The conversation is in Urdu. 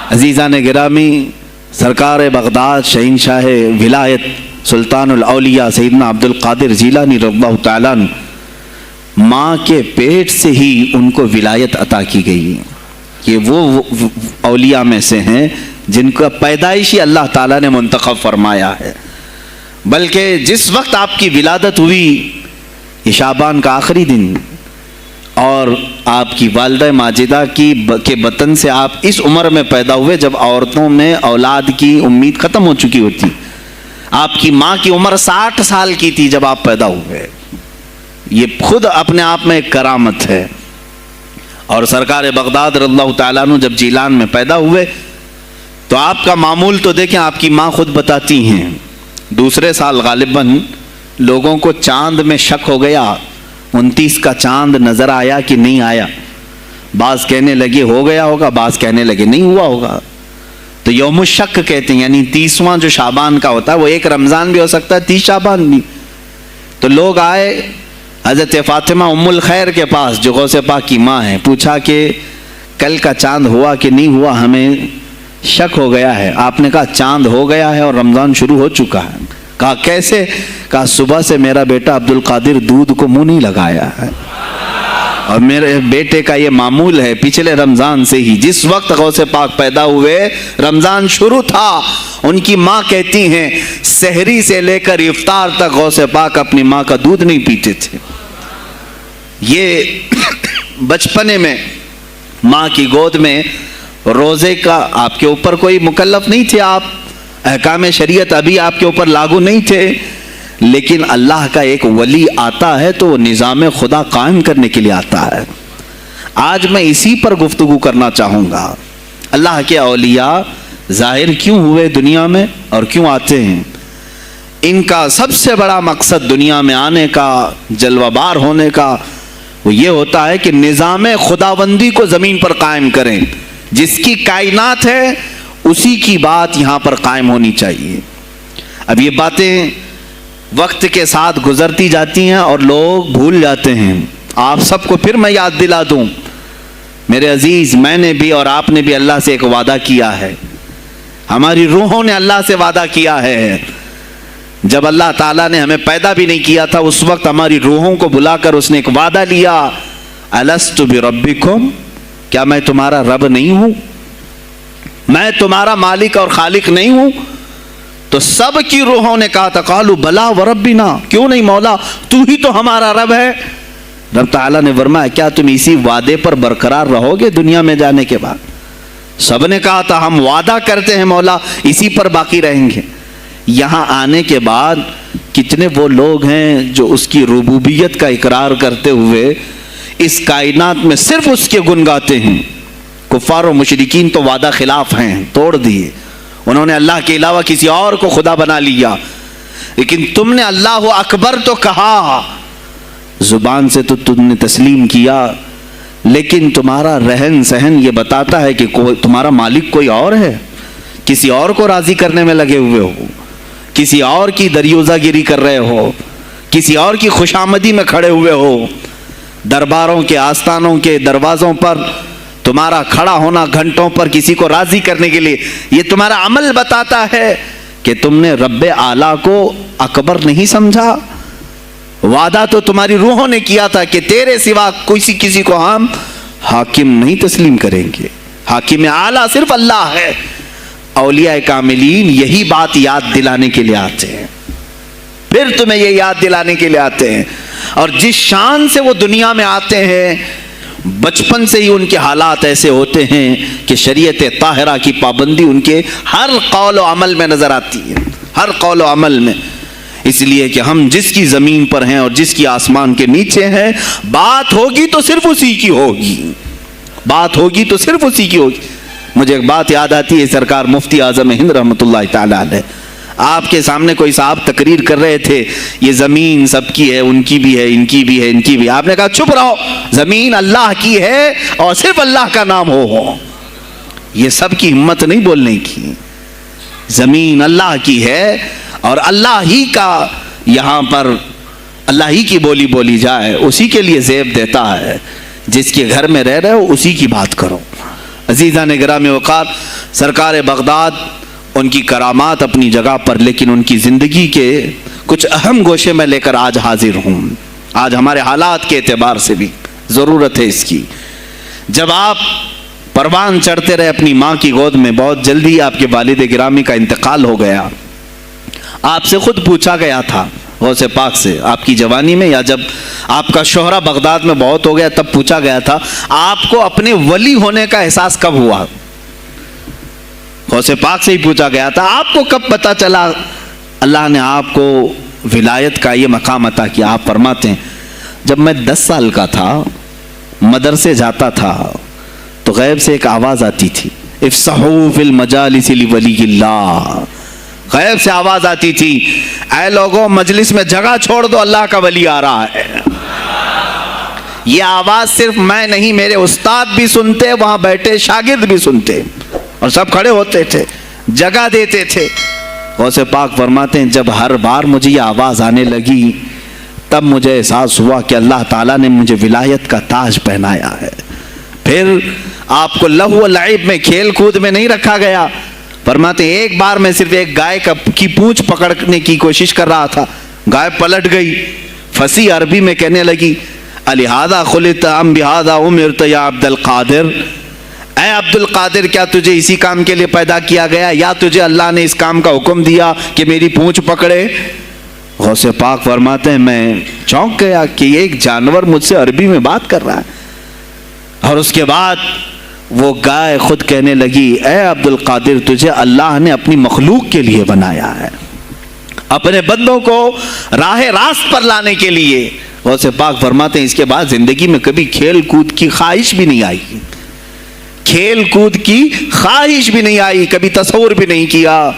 عزیزان گرامی، سرکار بغداد شہنشاہ ولایت سلطان الاولیاء سیدنا عبد القادر جیلانی رضی اللہ تعالیٰ عنہ، ماں کے پیٹ سے ہی ان کو ولایت عطا کی گئی. یہ وہ اولیاء میں سے ہیں جن کا پیدائشی اللہ تعالیٰ نے منتخب فرمایا ہے. بلکہ جس وقت آپ کی ولادت ہوئی، یہ شعبان کا آخری دن، اور آپ کی والدہ ماجدہ کے بطن سے آپ اس عمر میں پیدا ہوئے جب عورتوں میں اولاد کی امید ختم ہو چکی ہوتی. آپ کی ماں کی عمر 60 سال کی تھی جب آپ پیدا ہوئے. یہ خود اپنے آپ میں ایک کرامت ہے. اور سرکار بغداد رضی اللہ تعالیٰ عنہ جب جیلان میں پیدا ہوئے تو آپ کا معمول تو دیکھیں، آپ کی ماں خود بتاتی ہیں، دوسرے سال غالباً لوگوں کو چاند میں شک ہو گیا. 29 کا چاند نظر آیا کہ نہیں آیا. بعض کہنے لگے ہو گیا ہوگا، بعض کہنے لگے نہیں ہوا ہوگا. تو یوم الشک کہتے ہیں، یعنی 30واں جو شعبان کا ہوتا ہے، وہ ایک رمضان بھی ہو سکتا ہے، 30 شعبان بھی. تو لوگ آئے حضرت فاطمہ ام الخیر کے پاس جو غوث پاک کی ماں ہیں، پوچھا کہ کل کا چاند ہوا کہ نہیں ہوا، ہمیں شک ہو گیا ہے. آپ نے کہا چاند ہو گیا ہے اور رمضان شروع ہو چکا ہے. کہا کیسے؟ کہا صبح سے میرا بیٹا عبد القادر دودھ کو منہ نہیں لگایا ہے، اور میرے بیٹے کا یہ معمول ہے پچھلے رمضان سے ہی، جس وقت غوث پاک پیدا ہوئے رمضان شروع تھا. ان کی ماں کہتی ہیں سحری سے لے کر افطار تک غوث پاک اپنی ماں کا دودھ نہیں پیتے تھے. یہ بچپنے میں ماں کی گود میں روزے کا آپ کے اوپر کوئی مکلف نہیں تھے، آپ احکام شریعت ابھی آپ کے اوپر لاگو نہیں تھے، لیکن اللہ کا ایک ولی آتا ہے تو وہ نظام خدا قائم کرنے کے لیے آتا ہے. آج میں اسی پر گفتگو کرنا چاہوں گا. اللہ کے اولیاء ظاہر کیوں ہوئے دنیا میں اور کیوں آتے ہیں؟ ان کا سب سے بڑا مقصد دنیا میں آنے کا، جلوہ بار ہونے کا، وہ یہ ہوتا ہے کہ نظام خداوندی کو زمین پر قائم کریں. جس کی کائنات ہے اسی کی بات یہاں پر قائم ہونی چاہیے. اب یہ باتیں وقت کے ساتھ گزرتی جاتی ہیں اور لوگ بھول جاتے ہیں. آپ سب کو پھر میں یاد دلا دوں، میرے عزیز، میں نے بھی اور آپ نے بھی اللہ سے ایک وعدہ کیا ہے. ہماری روحوں نے اللہ سے وعدہ کیا ہے. جب اللہ تعالیٰ نے ہمیں پیدا بھی نہیں کیا تھا، اس وقت ہماری روحوں کو بلا کر اس نے ایک وعدہ لیا، الست بربکم، کیا میں تمہارا رب نہیں ہوں؟ میں تمہارا مالک اور خالق نہیں ہوں؟ تو سب کی روحوں نے کہا تھا قالوا بلا وربنا، کیوں نہیں مولا، تو ہی تو ہمارا رب ہے. رب تعالیٰ نے فرمایا کیا تم اسی وعدے پر برقرار رہو گے دنیا میں جانے کے بعد؟ سب نے کہا تھا ہم وعدہ کرتے ہیں مولا اسی پر باقی رہیں گے. یہاں آنے کے بعد کتنے وہ لوگ ہیں جو اس کی ربوبیت کا اقرار کرتے ہوئے اس کائنات میں صرف اس کے گن گاتے ہیں. کفار و مشرکین تو وعدہ خلاف ہیں، توڑ دیے، انہوں نے اللہ کے علاوہ کسی اور کو خدا بنا لیا. لیکن تم نے اللہ اکبر تو کہا، زبان سے تو تم نے تسلیم کیا، لیکن تمہارا رہن سہن یہ بتاتا ہے کہ تمہارا مالک کوئی اور ہے. کسی اور کو راضی کرنے میں لگے ہوئے ہو، کسی اور کی دریوزہ گیری کر رہے ہو، کسی اور کی خوشامدی میں کھڑے ہوئے ہو. درباروں کے آستانوں کے دروازوں پر تمہارا کھڑا ہونا گھنٹوں پر کسی کو راضی کرنے کے لیے، یہ تمہارا عمل بتاتا ہے کہ تم نے رب اعلیٰ کو اکبر نہیں سمجھا. وعدہ تو تمہاری روحوں نے کیا تھا کہ تیرے سوا کسی کو ہم حاکم نہیں تسلیم کریں گے، حاکم اعلیٰ صرف اللہ ہے. اولیاء کاملین یہی بات یاد دلانے کے لیے آتے ہیں، پھر تمہیں یہ یاد دلانے کے لیے آتے ہیں. اور جس شان سے وہ دنیا میں آتے ہیں، بچپن سے ہی ان کے حالات ایسے ہوتے ہیں کہ شریعت طاہرہ کی پابندی ان کے ہر قول و عمل میں نظر آتی ہے، ہر قول و عمل میں. اس لیے کہ ہم جس کی زمین پر ہیں اور جس کی آسمان کے نیچے ہیں، بات ہوگی تو صرف اسی کی ہوگی، بات ہوگی تو صرف اسی کی ہوگی. مجھے ایک بات یاد آتی ہے، سرکار مفتی اعظم ہند رحمۃ اللہ تعالیٰ علیہ، آپ کے سامنے کوئی صاحب تقریر کر رہے تھے، یہ زمین سب کی ہے، ان کی بھی ہے، ان کی بھی ہے، ان کی بھی ہے. آپ نے کہا چپ رہو، زمین اللہ کی ہے اور صرف اللہ کا نام ہو. یہ سب کی ہمت نہیں بولنے کی. زمین اللہ کی ہے اور اللہ ہی کا یہاں پر اللہ ہی کی بولی بولی جائے، اسی کے لیے زیب دیتا ہے. جس کے گھر میں رہ رہے ہو اسی کی بات کرو. عزیزان گرامی وقار، سرکار بغداد ان کی کرامات اپنی جگہ پر، لیکن ان کی زندگی کے کچھ اہم گوشے میں لے کر آج حاضر ہوں. آج ہمارے حالات کے اعتبار سے بھی ضرورت ہے اس کی. جب آپ پروان چڑھتے رہے اپنی ماں کی گود میں، بہت جلدی آپ کے والد گرامی کا انتقال ہو گیا. آپ سے خود پوچھا گیا تھا غوث پاک سے آپ کی جوانی میں، یا جب آپ کا شہرہ بغداد میں بہت ہو گیا تب پوچھا گیا تھا آپ کو اپنے ولی ہونے کا احساس کب ہوا؟ غوث پاک سے ہی پوچھا گیا تھا آپ کو کب پتا چلا اللہ نے آپ کو ولایت کا یہ مقام عطا کیا؟ آپ فرماتے ہیں جب میں 10 سال کا تھا، مدرسے جاتا تھا تو غیب سے ایک آواز آتی تھی، افصحوا فی المجالس لولی اللہ. غیب سے آواز آتی تھی، اے لوگوں مجلس میں جگہ چھوڑ دو، اللہ کا ولی آ رہا ہے. یہ آواز صرف میں نہیں، میرے استاد بھی سنتے، وہاں بیٹھے شاگرد بھی سنتے، اور سب کھڑے ہوتے تھے، جگہ دیتے تھے. غوث پاک فرماتے ہیں جب ہر بار مجھے یہ آواز آنے لگی تب مجھے احساس ہوا کہ اللہ تعالیٰ نے مجھے ولایت کا تاج پہنایا ہے. پھر آپ کو لہو و لعب میں، کھیل کود میں نہیں رکھا گیا. فرماتے ہیں ایک بار میں صرف ایک گائے کی پونچھ پکڑنے کی کوشش کر رہا تھا، گائے پلٹ گئی، فصیح عربی میں کہنے لگی الہذا خلقت ام بہذا امرت یا عبد القادر، اے عبد القادر کیا تجھے اسی کام کے لیے پیدا کیا گیا، یا تجھے اللہ نے اس کام کا حکم دیا کہ میری پونچھ پکڑے؟ غوث پاک فرماتے ہیں میں چونک گیا کہ ایک جانور مجھ سے عربی میں بات کر رہا ہے. اور اس کے بعد وہ گائے خود کہنے لگی اے عبد القادر تجھے اللہ نے اپنی مخلوق کے لیے بنایا ہے، اپنے بندوں کو راہ راست پر لانے کے لیے. غوث پاک فرماتے ہیں اس کے بعد زندگی میں کبھی کھیل کود کی خواہش بھی نہیں آئی، کھیل کود کی خواہش بھی نہیں آئی، کبھی تصور بھی نہیں کیا